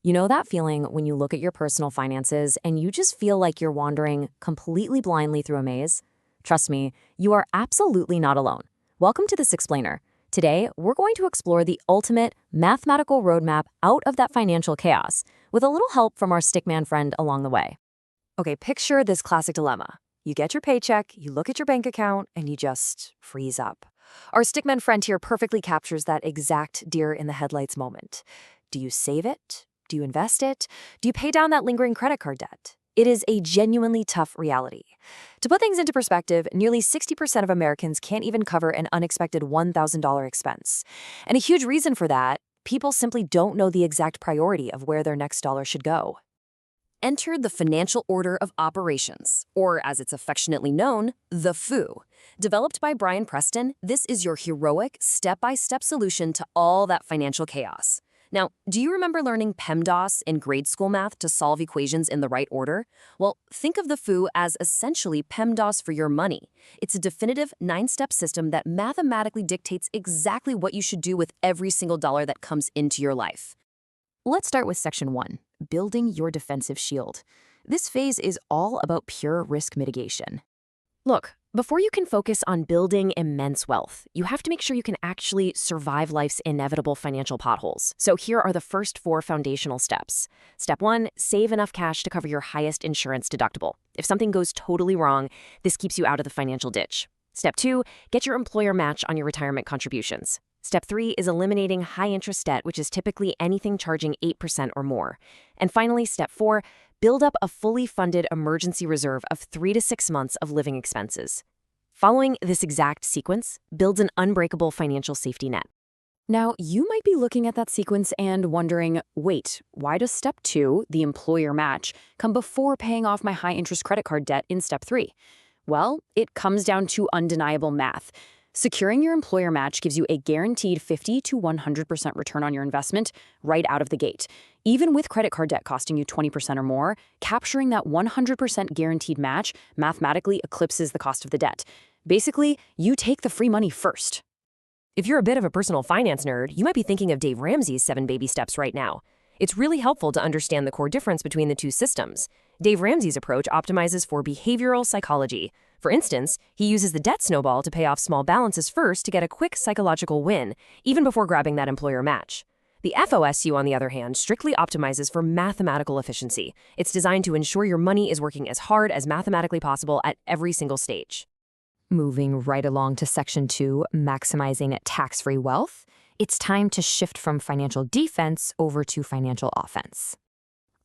You know that feeling when you look at your personal finances and you just feel like you're wandering completely blindly through a maze? Trust me, you are absolutely not alone. Welcome to This Explainer. Today, we're going to explore the ultimate mathematical roadmap out of that financial chaos, with a little help from our stickman friend along the way. Okay, picture this classic dilemma. You get your paycheck, you look at your bank account, and you just freeze up. Our stickman friend here perfectly captures that exact deer in the headlights moment. Do you save it? Do you invest it? Do you pay down that lingering credit card debt? It is a genuinely tough reality. To put things into perspective, nearly 60% of Americans can't even cover an unexpected $1,000 expense. And a huge reason for that, people simply don't know the exact priority of where their next dollar should go. Enter the Financial Order of Operations, or as it's affectionately known, the FOO. Developed by Brian Preston, this is your heroic, step-by-step solution to all that financial chaos. Now, do you remember learning PEMDAS in grade school math to solve equations in the right order? Well, think of the FOO as essentially PEMDAS for your money. It's a definitive 9-step system that mathematically dictates exactly what you should do with every single dollar that comes into your life. Let's start with Section 1, building your defensive shield. This phase is all about pure risk mitigation. Look, before you can focus on building immense wealth, you have to make sure you can actually survive life's inevitable financial potholes. So here are the first 4 foundational steps. Step 1, save enough cash to cover your highest insurance deductible. If something goes totally wrong, this keeps you out of the financial ditch. Step 2, get your employer match on your retirement contributions. Step 3 is eliminating high-interest debt, which is typically anything charging 8% or more. And finally, Step 4, build up a fully funded emergency reserve of 3 to 6 months of living expenses. Following this exact sequence builds an unbreakable financial safety net. Now, you might be looking at that sequence and wondering, wait, why does Step 2, the employer match, come before paying off my high-interest credit card debt in Step 3? Well, it comes down to undeniable math. Securing your employer match gives you a guaranteed 50 to 100% return on your investment right out of the gate. Even with credit card debt costing you 20% or more, capturing that 100% guaranteed match mathematically eclipses the cost of the debt. Basically, you take the free money first. If you're a bit of a personal finance nerd, you might be thinking of Dave Ramsey's 7 baby steps right now. It's really helpful to understand the core difference between the two systems. Dave Ramsey's approach optimizes for behavioral psychology. For instance, he uses the debt snowball to pay off small balances first to get a quick psychological win, even before grabbing that employer match. The FOSU, on the other hand, strictly optimizes for mathematical efficiency. It's designed to ensure your money is working as hard as mathematically possible at every single stage. Moving right along to Section 2, maximizing tax-free wealth, it's time to shift from financial defense over to financial offense.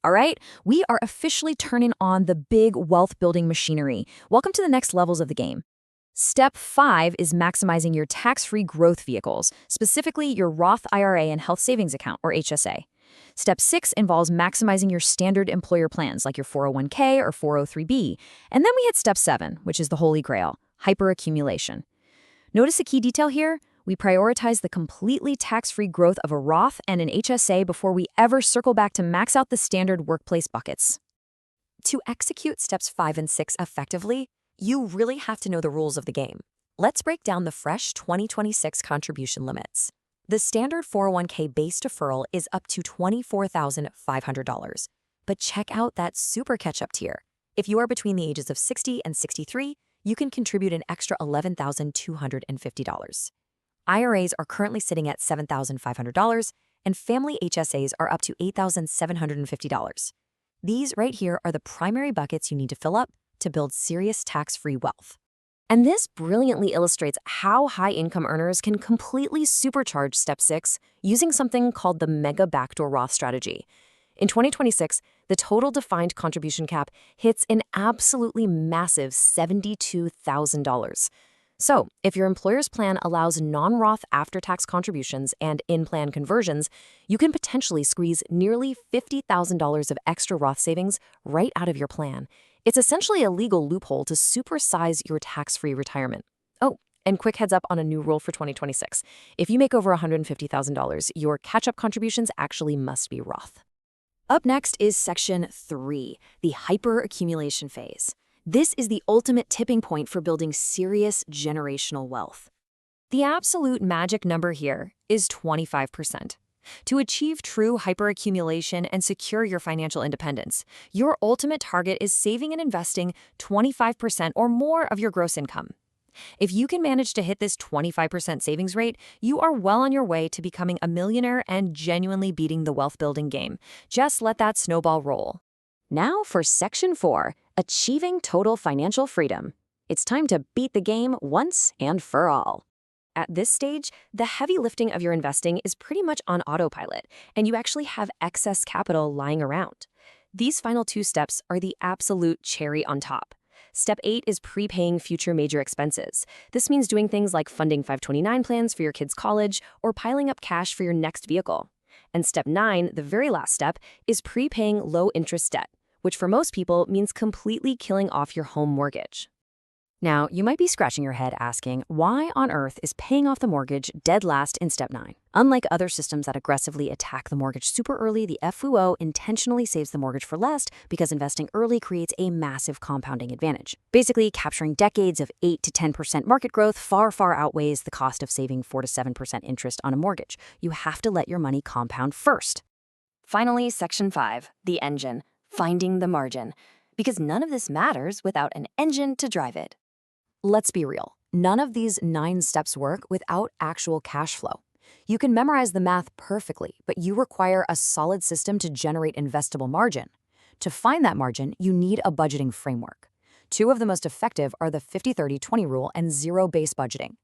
All right, we are officially turning on the big wealth-building machinery. Welcome to the next levels of the game. Step 5 is maximizing your tax-free growth vehicles, specifically your Roth IRA and Health Savings Account, or HSA. Step 6 involves maximizing your standard employer plans, like your 401k or 403b. And then we hit Step 7, which is the holy grail, hyperaccumulation. Notice a key detail here? We prioritize the completely tax-free growth of a Roth and an HSA before we ever circle back to max out the standard workplace buckets. To execute Steps 5 and 6 effectively, you really have to know the rules of the game. Let's break down the fresh 2026 contribution limits. The standard 401k base deferral is up to $24,500. But check out that super catch-up tier. If you are between the ages of 60 and 63, you can contribute an extra $11,250. IRAs are currently sitting at $7,500, and family HSAs are up to $8,750. These right here are the primary buckets you need to fill up to build serious tax-free wealth. And this brilliantly illustrates how high-income earners can completely supercharge Step 6 using something called the Mega Backdoor Roth strategy. In 2026, the total defined contribution cap hits an absolutely massive $72,000. So, if your employer's plan allows non-Roth after-tax contributions and in-plan conversions, you can potentially squeeze nearly $50,000 of extra Roth savings right out of your plan. It's essentially a legal loophole to supersize your tax-free retirement. Oh, and quick heads up on a new rule for 2026. If you make over $150,000, your catch-up contributions actually must be Roth. Up next is Section 3, the hyperaccumulation phase. This is the ultimate tipping point for building serious generational wealth. The absolute magic number here is 25%. To achieve true hyperaccumulation and secure your financial independence, your ultimate target is saving and investing 25% or more of your gross income. If you can manage to hit this 25% savings rate, you are well on your way to becoming a millionaire and genuinely beating the wealth building game. Just let that snowball roll. Now for Section 4, Achieving Total Financial Freedom. It's time to beat the game once and for all. At this stage, the heavy lifting of your investing is pretty much on autopilot, and you actually have excess capital lying around. These final two steps are the absolute cherry on top. Step 8 is prepaying future major expenses. This means doing things like funding 529 plans for your kids' college or piling up cash for your next vehicle. And Step 9, the very last step, is prepaying low-interest debt, which for most people means completely killing off your home mortgage. Now, you might be scratching your head asking, why on earth is paying off the mortgage dead last in Step 9? Unlike other systems that aggressively attack the mortgage super early, the FUO intentionally saves the mortgage for last because investing early creates a massive compounding advantage. Basically, capturing decades of 8 to 10% market growth far outweighs the cost of saving 4 to 7% interest on a mortgage. You have to let your money compound first. Finally, Section 5, the engine, finding the margin. Because none of this matters without an engine to drive it. Let's be real. None of these 9 steps work without actual cash flow. You can memorize the math perfectly, but you require a solid system to generate investable margin. To find that margin, you need a budgeting framework. 2 of the most effective are the 50-30-20 rule and zero-based budgeting.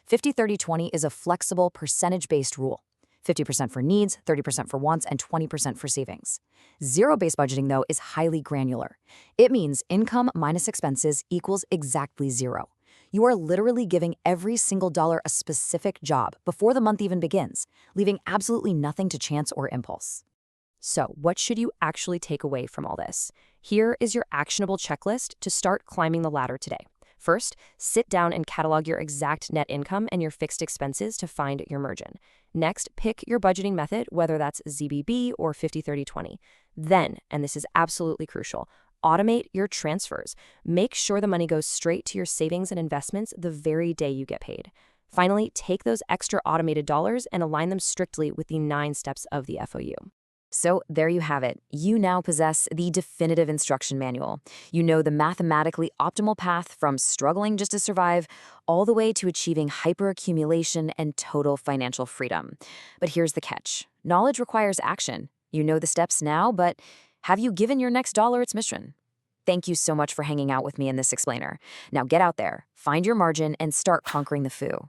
50-30-20 is a flexible, percentage-based rule. 50% for needs, 30% for wants, and 20% for savings. Zero-based budgeting, though, is highly granular. It means income minus expenses equals exactly 0. You are literally giving every single dollar a specific job before the month even begins, leaving absolutely nothing to chance or impulse. So, what should you actually take away from all this? Here is your actionable checklist to start climbing the ladder today. First, sit down and catalog your exact net income and your fixed expenses to find your margin. Next, pick your budgeting method, whether that's ZBB or 50-30-20. Then, and this is absolutely crucial, automate your transfers. Make sure the money goes straight to your savings and investments the very day you get paid. Finally, take those extra automated dollars and align them strictly with the 9 steps of the FOU. So there you have it. You now possess the definitive instruction manual. You know the mathematically optimal path from struggling just to survive all the way to achieving hyperaccumulation and total financial freedom. But here's the catch. Knowledge requires action. You know the steps now, but have you given your next dollar its mission? Thank you so much for hanging out with me in this explainer. Now get out there, find your margin, and start conquering the FOU.